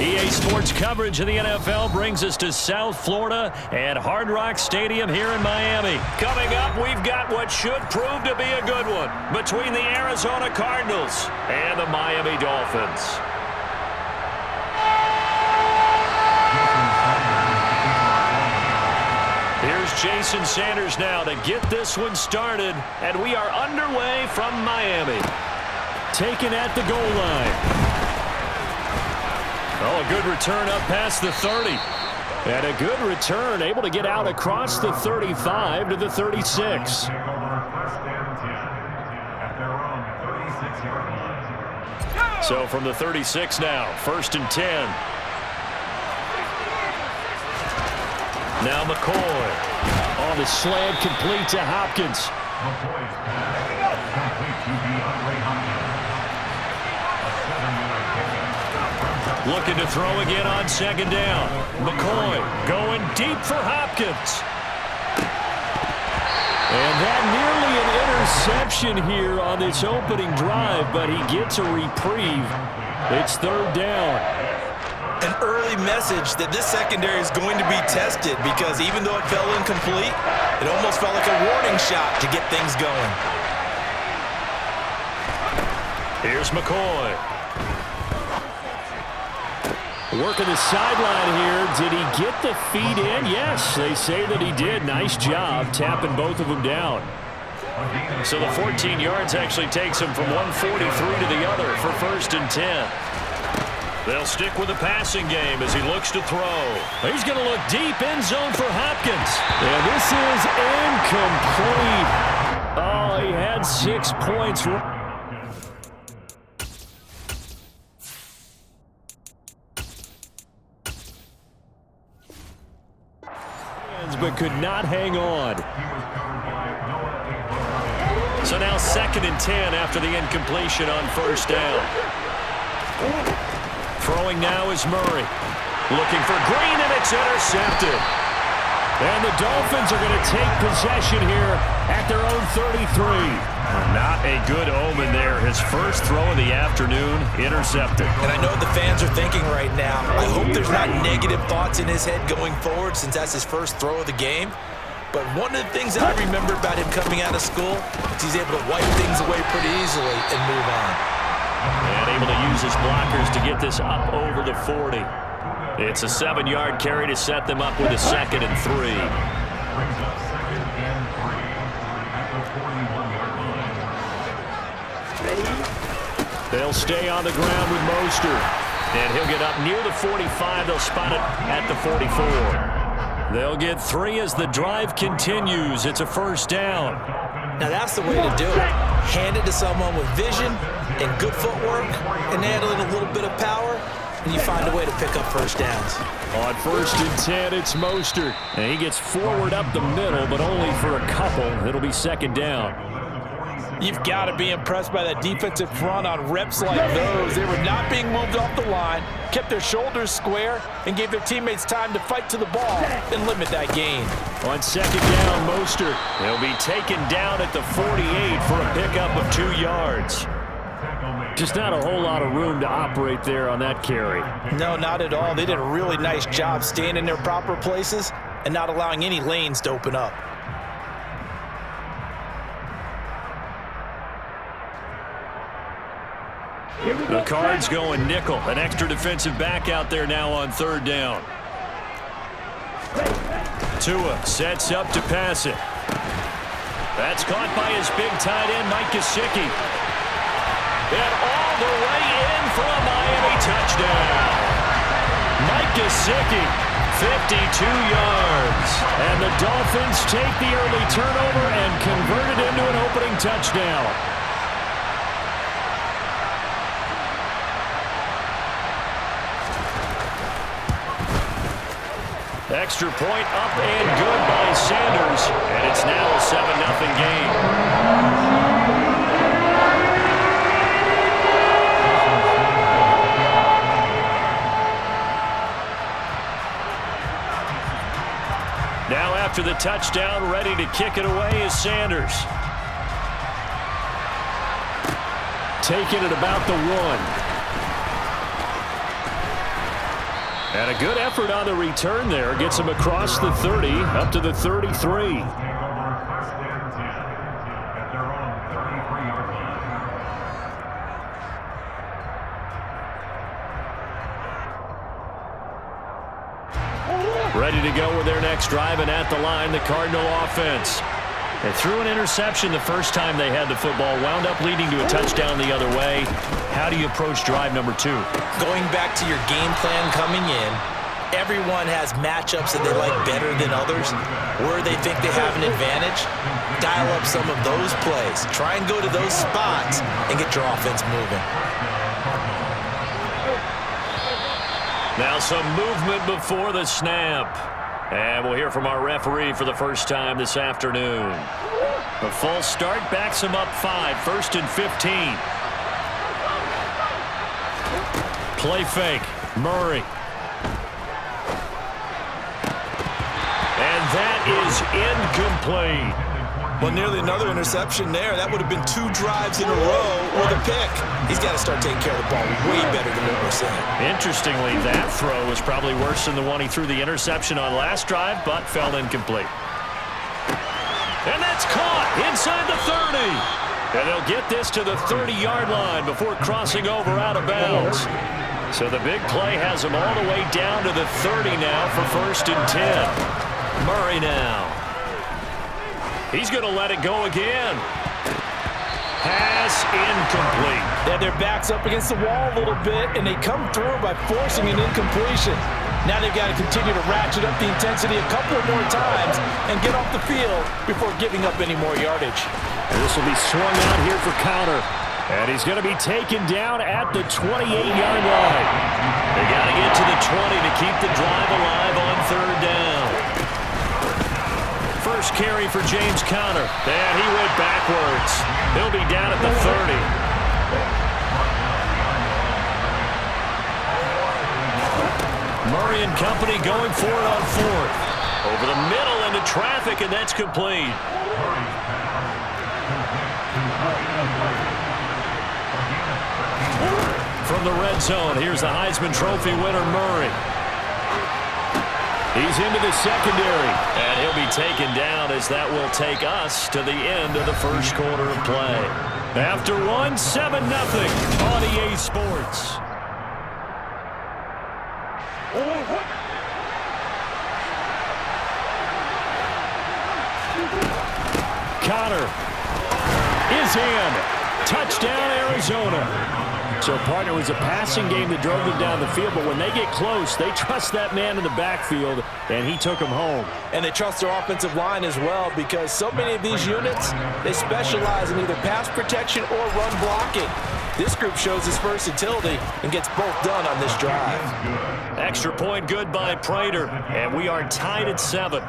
EA Sports coverage of the NFL brings us to South Florida at Hard Rock Stadium here in Miami. Coming up, we've got what should prove to be a good one between the Arizona Cardinals and the Miami Dolphins. Here's Jason Sanders now to get this one started, and we are underway from Miami. Taken at the goal line. Oh, a good return up past the 30. And a good return, able to get out across the 35 to the 36. So from the 36 now, 1st and 10. Now McCoy on the slant, complete to Hopkins. Looking to throw again on 2nd down. McCoy going deep for Hopkins. And that nearly an interception here on this opening drive, but he gets a reprieve. It's 3rd down. An early message that this secondary is going to be tested because even though it fell incomplete, it almost felt like a warning shot to get things going. Here's McCoy. Working the sideline here. Did he get the feet in? Yes, they say that he did. Nice job tapping both of them down. So the 14 yards actually takes him from 143 to the other for 1st and 10. They'll stick with the passing game as he looks to throw. He's going to look deep end zone for Hopkins. And this is incomplete. Oh, he had 6 points. But could not hang on. So now 2nd and 10 after the incompletion on 1st down. Throwing now is Murray. Looking for Green, and it's intercepted. And the Dolphins are going to take possession here at their own 33. Not a good omen there. His first throw of the afternoon, intercepted. And I know what the fans are thinking right now. I hope there's not negative thoughts in his head going forward since that's his first throw of the game. But one of the things that I remember about him coming out of school is he's able to wipe things away pretty easily and move on. And able to use his blockers to get this up over the 40. It's a 7-yard carry to set them up with a 2nd and 3. They'll stay on the ground with Mostert. And he'll get up near the 45. They'll spot it at the 44. They'll get 3 as the drive continues. It's a 1st down. Now that's the way to do it. Hand it to someone with vision and good footwork and add in a little bit of power, and you find a way to pick up 1st downs. On 1st and 10, it's Mostert. And he gets forward up the middle, but only for a couple. It'll be 2nd down. You've got to be impressed by that defensive front on reps like those. They were not being moved off the line, kept their shoulders square, and gave their teammates time to fight to the ball and limit that gain. On 2nd down, Mostert. He'll be taken down at the 48 for a pickup of 2 yards. Just not a whole lot of room to operate there on that carry. No, not at all. They did a really nice job staying in their proper places and not allowing any lanes to open up. The Cards going nickel. An extra defensive back out there now on 3rd down. Tua sets up to pass it. That's caught by his big tight end, Mike Gesicki. And all the way in for a Miami touchdown. Mike Gesicki, 52 yards. And the Dolphins take the early turnover and convert it into an opening touchdown. Extra point up and good by Sanders. And it's now a 7-0 game. Now after the touchdown, ready to kick it away is Sanders. Taking it about the 1. And a good effort on the return there. Gets him across the 30, up to the 33. Ready to go with their next drive, and at the line, the Cardinal offense. They threw an interception the first time they had the football, wound up leading to a touchdown the other way. How do you approach drive number 2? Going back to your game plan coming in, everyone has matchups that they like better than others, where they think they have an advantage. Dial up some of those plays. Try and go to those spots and get your offense moving. Now some movement before the snap. And we'll hear from our referee for the first time this afternoon. The false start backs him up 5, 1st and 15. Play fake. Murray. And that is incomplete. Well, nearly another interception there. That would have been 2 drives in a row with a pick. He's got to start taking care of the ball way better than what we're seeing. Interestingly, that throw was probably worse than the one he threw the interception on last drive, but fell incomplete. And that's caught inside the 30. And they'll get this to the 30-yard line before crossing over out of bounds. So the big play has him all the way down to the 30 now for 1st and 10. Murray now. He's going to let it go again. Pass incomplete. Yeah, their back's up against the wall a little bit, and they come through by forcing an incompletion. Now they've got to continue to ratchet up the intensity a couple of more times and get off the field before giving up any more yardage. And this will be swung out here for counter. And he's going to be taken down at the 28-yard line. They got to get to the 20 to keep the drive alive on 3rd down. First carry for James Conner. And he went backwards. He'll be down at the 30. Murray and company going for it on 4th. Over the middle into traffic, and that's complete. From the red zone, here's the Heisman Trophy winner, Murray. He's into the secondary, and he'll be taken down as that will take us to the end of the first quarter of play. After one, 7-0 on EA Sports. Conner is in. Touchdown, Arizona. So, partner, it was a passing game that drove them down the field, but when they get close, they trust that man in the backfield, and he took them home. And they trust their offensive line as well, because so many of these units, they specialize in either pass protection or run blocking. This group shows its versatility and gets both done on this drive. Extra point good by Prater, and we are tied at 7.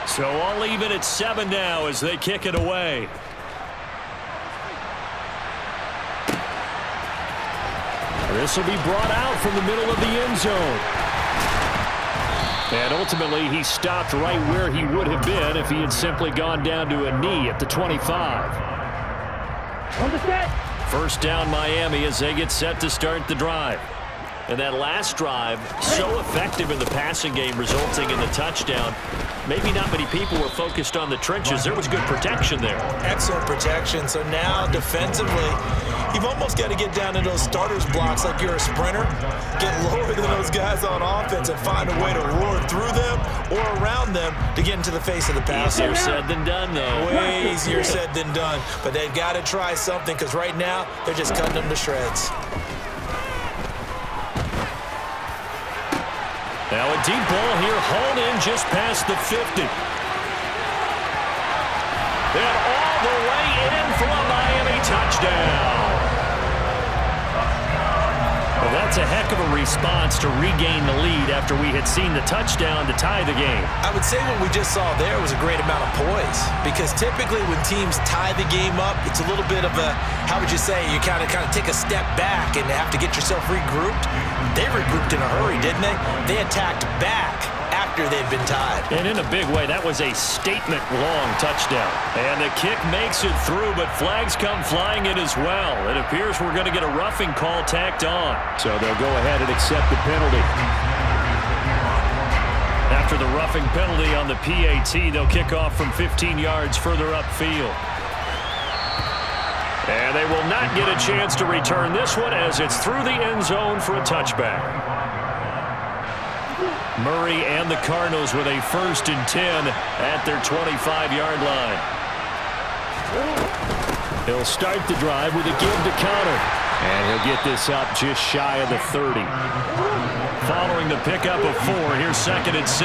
So all even at 7 now as they kick it away. This will be brought out from the middle of the end zone. And ultimately, he stopped right where he would have been if he had simply gone down to a knee at the 25. First down, Miami, as they get set to start the drive. And that last drive, so effective in the passing game, resulting in the touchdown. Maybe not many people were focused on the trenches. There was good protection there. Excellent protection. So now, defensively, you've almost got to get down to those starters blocks like you're a sprinter. Get lower than those guys on offense and find a way to roar through them or around them to get into the face of the passer. Easier said than done, though. Way easier said than done. But they've got to try something, because right now, they're just cutting them to shreds. Now a deep ball here, hauled in just past the 50. And all the way in for a Miami touchdown. Well, that's a heck of a response to regain the lead after we had seen the touchdown to tie the game. I would say what we just saw there was a great amount of poise, because typically when teams tie the game up, it's a little bit of a, how would you say, you kind of take a step back and have to get yourself regrouped. They regrouped in a hurry, didn't they? They attacked back after after they've been tied. And in a big way, that was a statement-long touchdown. And the kick makes it through, but flags come flying in as well. It appears we're going to get a roughing call tacked on. So they'll go ahead and accept the penalty. After the roughing penalty on the PAT, they'll kick off from 15 yards further upfield. And they will not get a chance to return this one as it's through the end zone for a touchback. Murray and the Cardinals with a 1st and 10 at their 25-yard line. He'll start the drive with a give to counter. And he'll get this up just shy of the 30. Following the pickup of 4, here's 2nd and 6.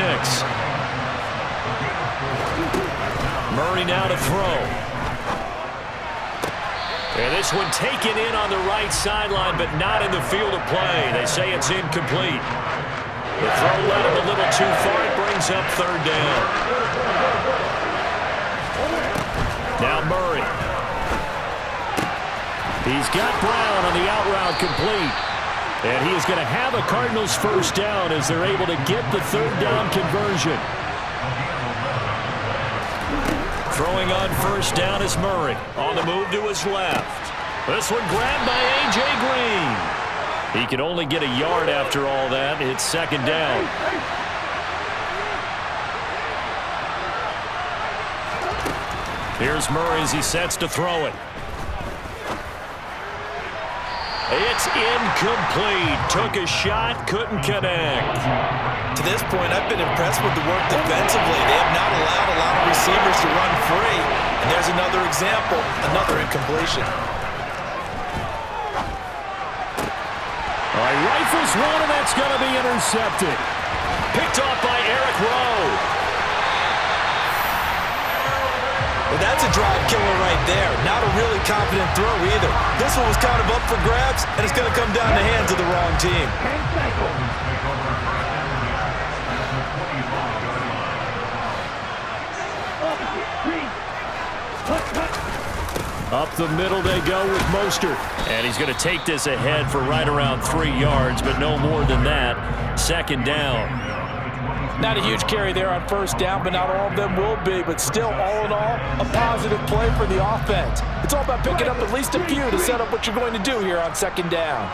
Murray now to throw. And this one taken in on the right sideline, but not in the field of play. They say it's incomplete. The throw led him a little too far. It brings up 3rd down. Now Murray. He's got Brown on the out route complete. And he is going to have a Cardinals 1st down as they're able to get the 3rd down conversion. Throwing on 1st down is Murray. On the move to his left. This one grabbed by A.J. Green. He can only get a yard after all that. It's 2nd down. Here's Murray as he sets to throw it. It's incomplete. Took a shot, couldn't connect. To this point, I've been impressed with the work defensively. They have not allowed a lot of receivers to run free. And there's another example, another incompletion. All right, rifles one, and that's going to be intercepted. Picked off by Eric Rowe. Well, that's a drive killer right there. Not a really confident throw either. This one was kind of up for grabs, and it's going to come down the hands of the wrong team. Up the middle they go with Mostert. And he's going to take this ahead for right around 3 yards, but no more than that. 2nd down. Not a huge carry there on 1st down, but not all of them will be. But still, all in all, a positive play for the offense. It's all about picking up at least a few to set up what you're going to do here on 2nd down.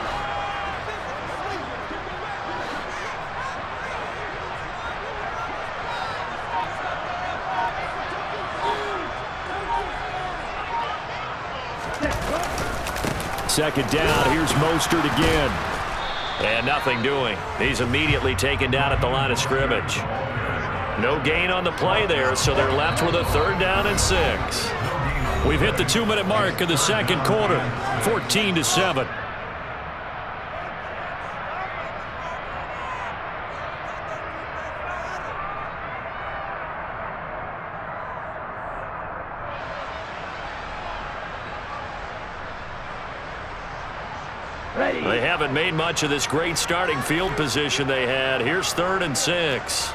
Second down, here's Mostert again. And nothing doing. He's immediately taken down at the line of scrimmage. No gain on the play there, so they're left with a 3rd down and 6. We've hit the 2-minute mark of the 2nd quarter, 14-7. They haven't made much of this great starting field position they had. Here's 3rd and 6.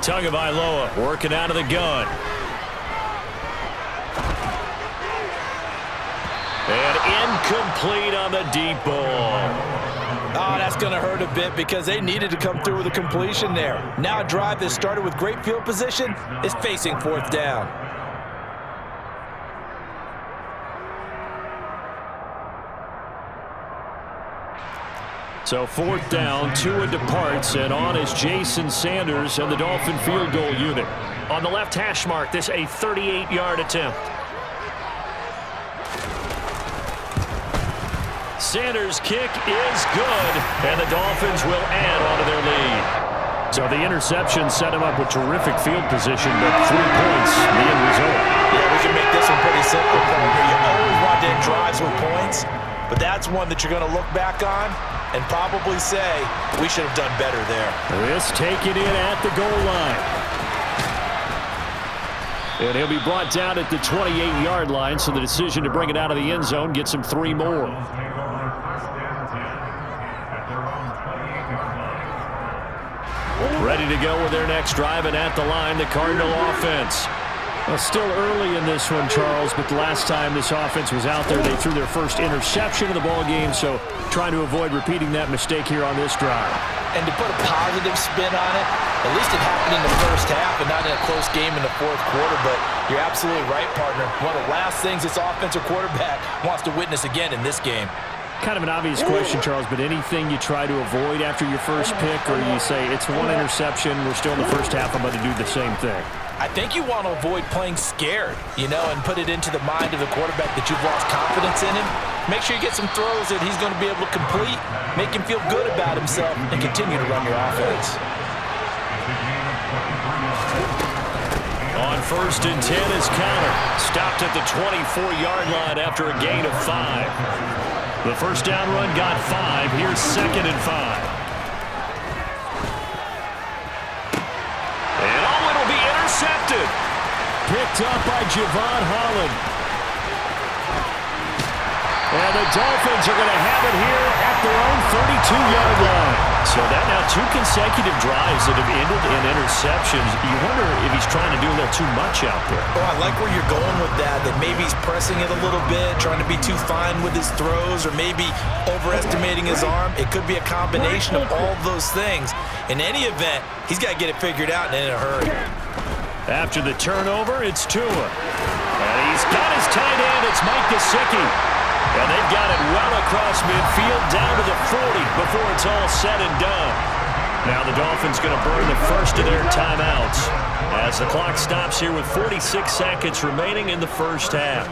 Tagovailoa working out of the gun. And incomplete on the deep ball. Oh, that's going to hurt a bit because they needed to come through with a completion there. Now a drive that started with great field position is facing 4th down. So 4th down, Tua departs, and on is Jason Sanders and the Dolphin field goal unit. On the left hash mark, this a 38-yard attempt. Sanders' kick is good, and the Dolphins will add on to their lead. So the interception set him up with terrific field position, but 3 points, the end result. Yeah, we can make this one pretty simple, partner. You always want to end drives with points, but that's one that you're going to look back on and probably say, we should have done better there. This taken in at the goal line. And he'll be brought down at the 28-yard line, so the decision to bring it out of the end zone gets him 3 more. Ready to go with their next drive, and at the line, the Cardinal offense. Well, still early in this one, Charles, but the last time this offense was out there, they threw their first interception of the ball game, so trying to avoid repeating that mistake here on this drive. And to put a positive spin on it, at least it happened in the first half and not in a close game in the fourth quarter, but you're absolutely right, partner. One of the last things this offensive quarterback wants to witness again in this game. Kind of an obvious question, Charles, but anything you try to avoid after your first pick, or you say it's one interception, we're still in the first half, I'm going to do the same thing? I think you want to avoid playing scared, and put it into the mind of the quarterback that you've lost confidence in him. Make sure you get some throws that he's going to be able to complete, make him feel good about himself, and continue to run your offense. On 1st and 10 is counter. Stopped at the 24-yard line after a gain of 5. The first down run got 5. Here's 2nd and 5. Intercepted. Picked up by Javon Holland. And the Dolphins are going to have it here at their own 32-yard line. So that now 2 consecutive drives that have ended in interceptions. You wonder if he's trying to do a little too much out there. Oh, I like where you're going with that maybe he's pressing it a little bit, trying to be too fine with his throws, or maybe overestimating his arm. It could be a combination of all those things. In any event, he's got to get it figured out and in a hurry. After the turnover, it's Tua. And he's got his tight end. It's Mike Gesicki. And they've got it well across midfield down to the 40 before it's all said and done. Now the Dolphins going to burn the first of their timeouts as the clock stops here with 46 seconds remaining in the first half.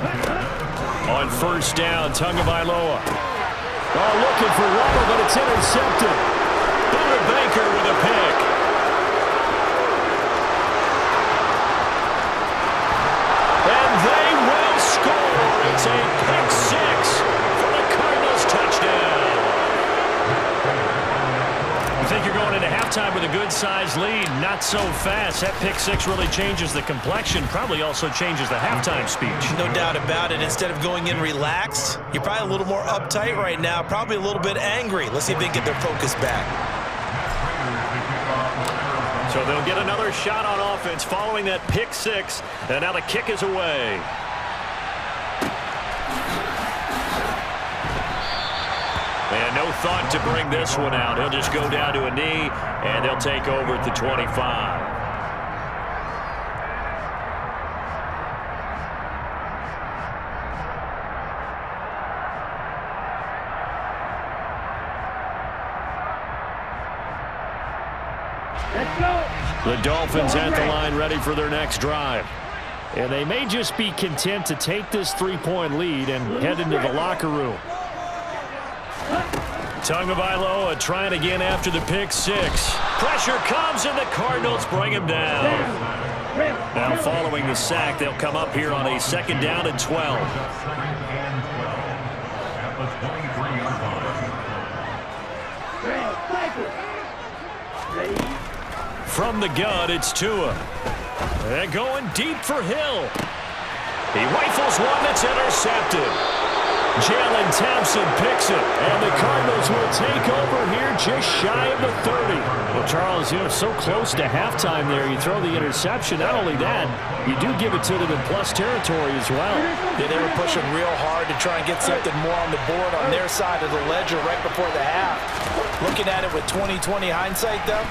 On 1st down, Tagovailoa. Oh, looking for Waddle, but it's intercepted. Buda Baker with a pick. It's a pick 6 for the Cardinals touchdown. You think you're going into halftime with a good-sized lead? Not so fast. That pick 6 really changes the complexion, probably also changes the halftime speech. No doubt about it. Instead of going in relaxed, you're probably a little more uptight right now, probably a little bit angry. Let's see if they can get their focus back. So they'll get another shot on offense following that pick 6, and now the kick is away. And no thought to bring this one out. He'll just go down to a knee, and they'll take over at the 25. Let's go. The Dolphins at the line ready for their next drive. And they may just be content to take this 3-point lead and head into the locker room. Tagovailoa trying again after the pick 6. Pressure comes, and the Cardinals bring him down. Now following the sack, they'll come up here on a 2nd down and 12. From the gun, it's Tua. And going deep for Hill. He rifles one that's intercepted. Jalen Thompson picks it, and the Cardinals will take over here just shy of the 30. Well, Charles, so close to halftime there. You throw the interception. Not only that, you do give it to them in plus territory as well. Yeah, they were pushing real hard to try and get something more on the board on their side of the ledger right before the half. Looking at it with 20/20 hindsight, though,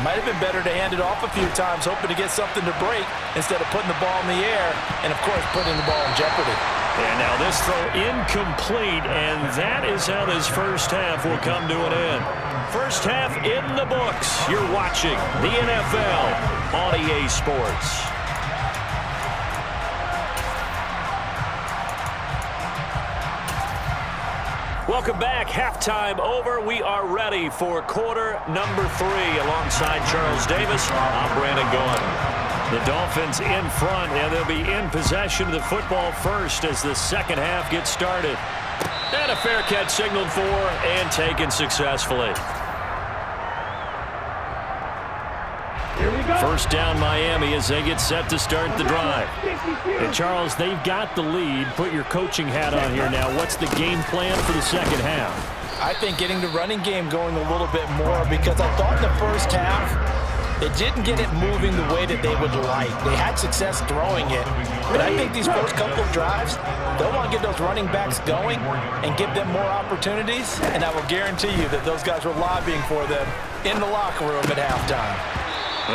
might have been better to hand it off a few times, hoping to get something to break instead of putting the ball in the air and, of course, putting the ball in jeopardy. And now this throw incomplete, and that is how this first half will come to an end. First half in the books. You're watching the NFL on EA Sports. Welcome back. Halftime over. We are ready for quarter number 3. Alongside Charles Davis, I'm Brandon Gaudin. The Dolphins in front, and they'll be in possession of the football first as the second half gets started. And a fair catch signaled for and taken successfully. Here we go. First down Miami as they get set to start the drive. And Charles, they've got the lead. Put your coaching hat on here now. What's the game plan for the second half? I think getting the running game going a little bit more, because I thought in the first half They didn't get it moving the way that they would like. They had success throwing it, but I think these first couple of drives, they'll want to get those running backs going and give them more opportunities, and I will guarantee you that those guys were lobbying for them in the locker room at halftime.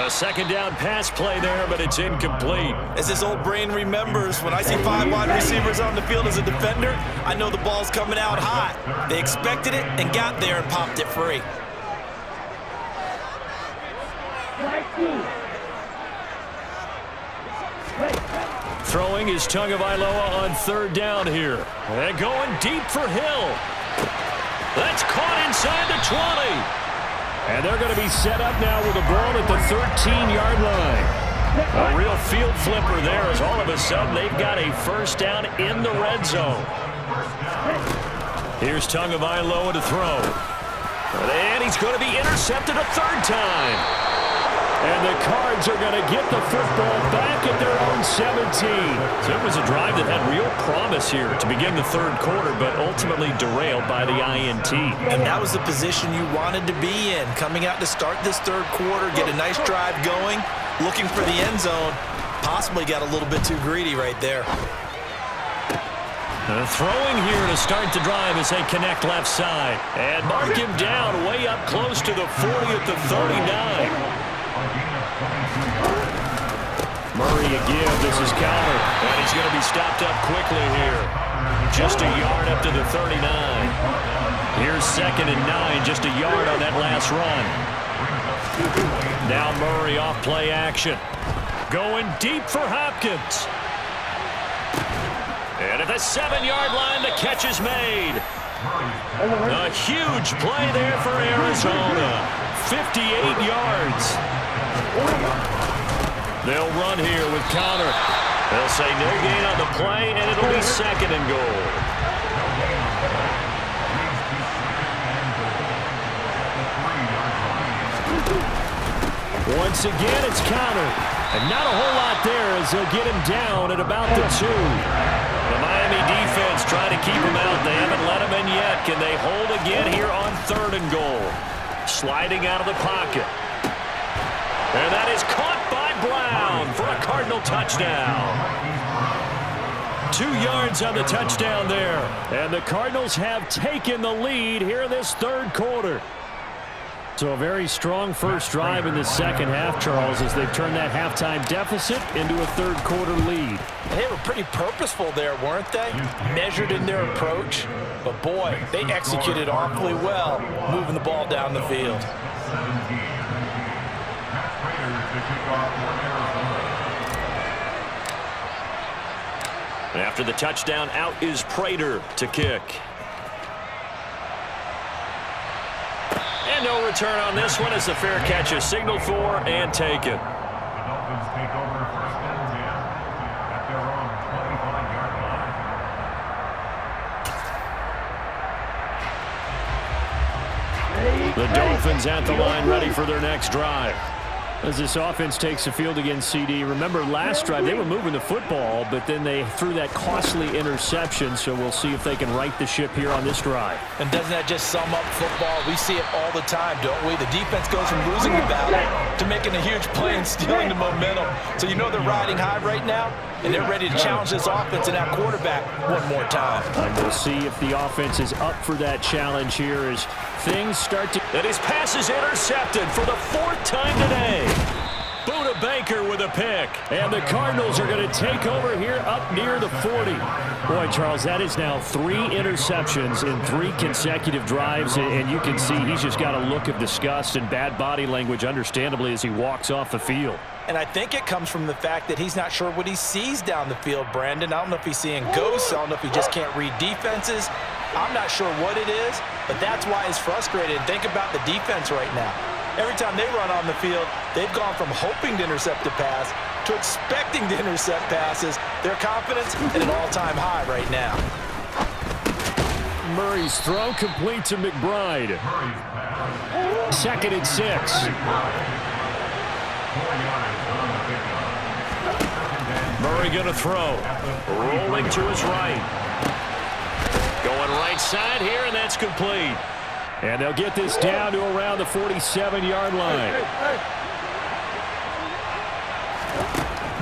A second down pass play there, but it's incomplete. As this old brain remembers, when I see 5 wide receivers on the field as a defender, I know the ball's coming out hot. They expected it and got there and popped it free. Throwing is Tagovailoa on third down here. And going deep for Hill. That's caught inside the 20. And they're going to be set up now with a ball at the 13-yard line. A real field flipper there as all of a sudden they've got a first down in the red zone. Here's Tagovailoa to throw. And he's going to be intercepted a third time. And the Cards are going to get the football back at their own 17. So it was a drive that had real promise here to begin the third quarter, but ultimately derailed by the INT. And that was the position you wanted to be in. Coming out to start this third quarter, get a nice drive going, looking for the end zone. Possibly got a little bit too greedy right there. Throwing here to start the drive as they connect left side. And mark him down way up close to the 40 at the 39. Murray again, this is counter. And he's going to be stopped up quickly here. Just a yard up to the 39. Here's 2nd and 9, just a yard on that last run. Now Murray off play action. Going deep for Hopkins. And at the 7-yard line, the catch is made. A huge play there for Arizona. 58 yards. They'll run here with counter. They'll say no gain on the play, and it'll be 2nd and goal. Once again, it's counter. And not a whole lot there as they'll get him down at about the 2. The Miami defense trying to keep him out. They haven't let him in yet. Can they hold again here on 3rd and goal? Sliding out of the pocket. And that is caught by Brown for a Cardinal touchdown. 2 yards on the touchdown there. And the Cardinals have taken the lead here in this third quarter. So a very strong first drive in the second half, Charles, as they've turned that halftime deficit into a third quarter lead. They were pretty purposeful there, weren't they? Measured in their approach. But boy, they executed awfully well, moving the ball down the field. After the touchdown, out is Prater to kick. And no return on this one as the fair catch is signaled for and taken. The Dolphins at the line ready for their next drive. As this offense takes the field against CD. Remember last drive they were moving the football, but then they threw that costly interception, so we'll see if they can right the ship here on this drive. And doesn't that just sum up football? We see it all the time, don't we? The defense goes from losing the battle to making a huge play and stealing the momentum. So you know they're riding high right now, and they're ready to challenge this offense and that quarterback one more time. And we'll see if the offense is up for that challenge here as things start to... And his pass is intercepted for the 4th time today. Buda Baker with a pick. And the Cardinals are going to take over here up near the 40. Boy, Charles, that is now 3 interceptions in 3 consecutive drives. And you can see he's just got a look of disgust and bad body language, understandably, as he walks off the field. And I think it comes from the fact that he's not sure what he sees down the field, Brandon. I don't know if he's seeing ghosts. I don't know if he just can't read defenses. I'm not sure what it is, but that's why he's frustrated. Think about the defense right now. Every time they run on the field, they've gone from hoping to intercept a pass to expecting to intercept passes. Their confidence at an all-time high right now. Murray's throw complete to McBride. 2nd and 6. Murray going to throw. Rolling to his right. Going right side here, and that's complete. And they'll get this down to around the 47-yard line.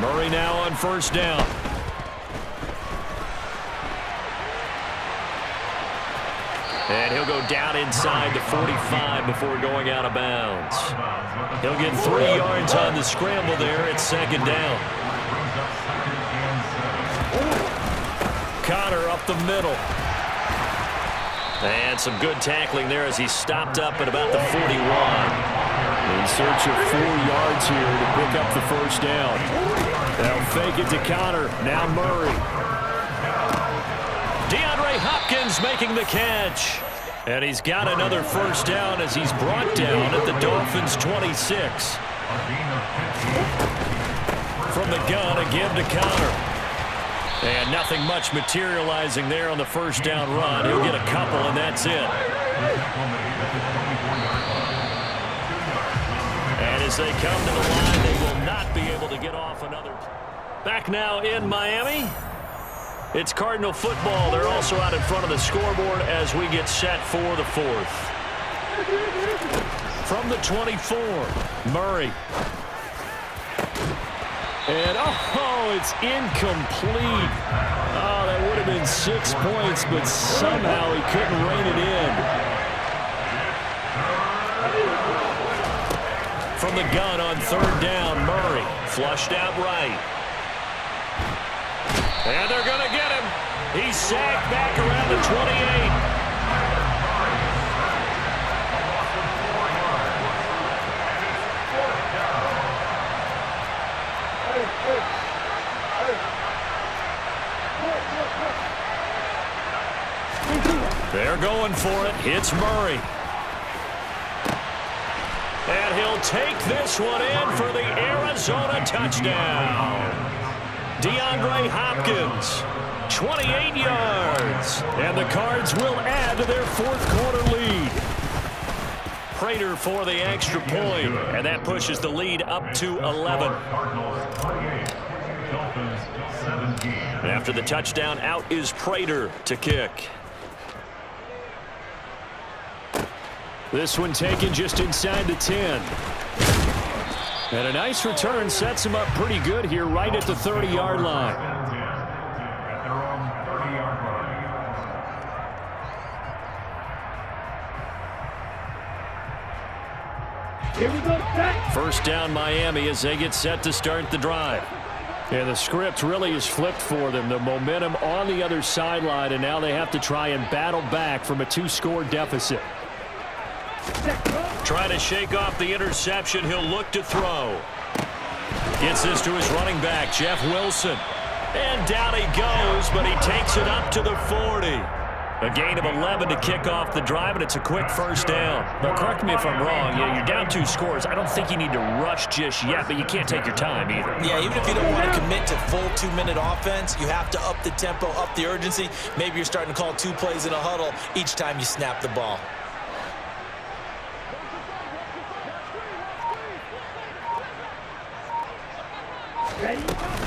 Murray now on first down. And he'll go down inside the 45 before going out of bounds. He'll get 3 yards on the scramble there. It's second down. Connor up the middle. And some good tackling there as he stopped up at about the 41. In search of 4 yards here to pick up the first down. They'll fake it to Connor. Now Murray. DeAndre Hopkins making the catch. And he's got another first down as he's brought down at the Dolphins' 26. From the gun, again to Connor. And nothing much materializing there on the first down run. He'll get a couple, and that's it. And as they come to the line, they will not be able to get off another. Back now in Miami. It's Cardinal football. They're also out in front of the scoreboard as we get set for the 4th. From the 24, Murray. And, oh, it's incomplete. Oh, that would have been 6 points, but somehow he couldn't rein it in. From the gun on third down, Murray flushed out right. And they're going to get him. He's sacked back around the 28. They're going for it. Hits Murray. And he'll take this one in for the Arizona touchdown. DeAndre Hopkins, 28 yards. And the Cards will add to their 4th quarter lead. Prater for the extra point, and that pushes the lead up to 11. After the touchdown, out is Prater to kick. This one taken just inside the 10. And a nice return sets him up pretty good here right at the 30-yard line. First down Miami as they get set to start the drive. And the script really is flipped for them. The momentum on the other sideline, and now they have to try and battle back from a 2-score deficit. Trying to shake off the interception. He'll look to throw. Gets this to his running back, Jeff Wilson. And down he goes, but he takes it up to the 40. A gain of 11 to kick off the drive, and it's a quick first down. Now, correct me if I'm wrong. Yeah, you're down 2 scores. I don't think you need to rush just yet, but you can't take your time either. Yeah, even if you don't want to commit to full 2-minute offense, you have to up the tempo, up the urgency. Maybe you're starting to call 2 plays in a huddle each time you snap the ball.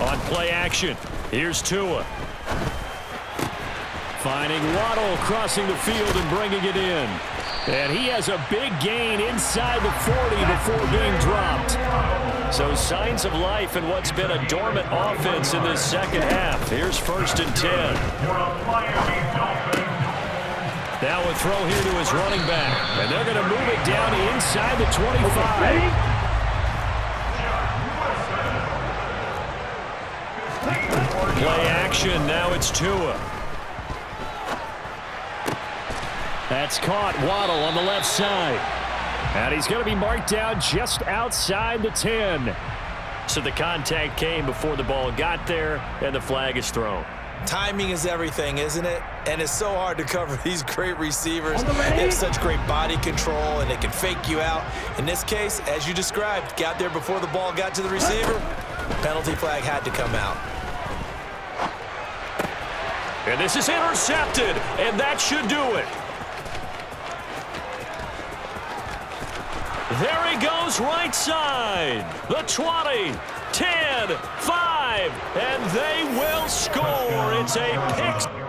On play action, here's Tua. Finding Waddle crossing the field and bringing it in. And he has a big gain inside the 40 before being dropped. So signs of life in what's been a dormant offense in this second half. Here's 1st and 10. Now a throw here to his running back. And they're going to move it down inside the 25. Play action, now it's Tua. That's caught. Waddle on the left side. And he's going to be marked down just outside the 10. So the contact came before the ball got there, and the flag is thrown. Timing is everything, isn't it? And it's so hard to cover these great receivers. They have such great body control, and they can fake you out. In this case, as you described, got there before the ball got to the receiver. Penalty flag had to come out. And this is intercepted, and that should do it. There he goes right side. The 20, 10, 5, and they will score. It's a pick.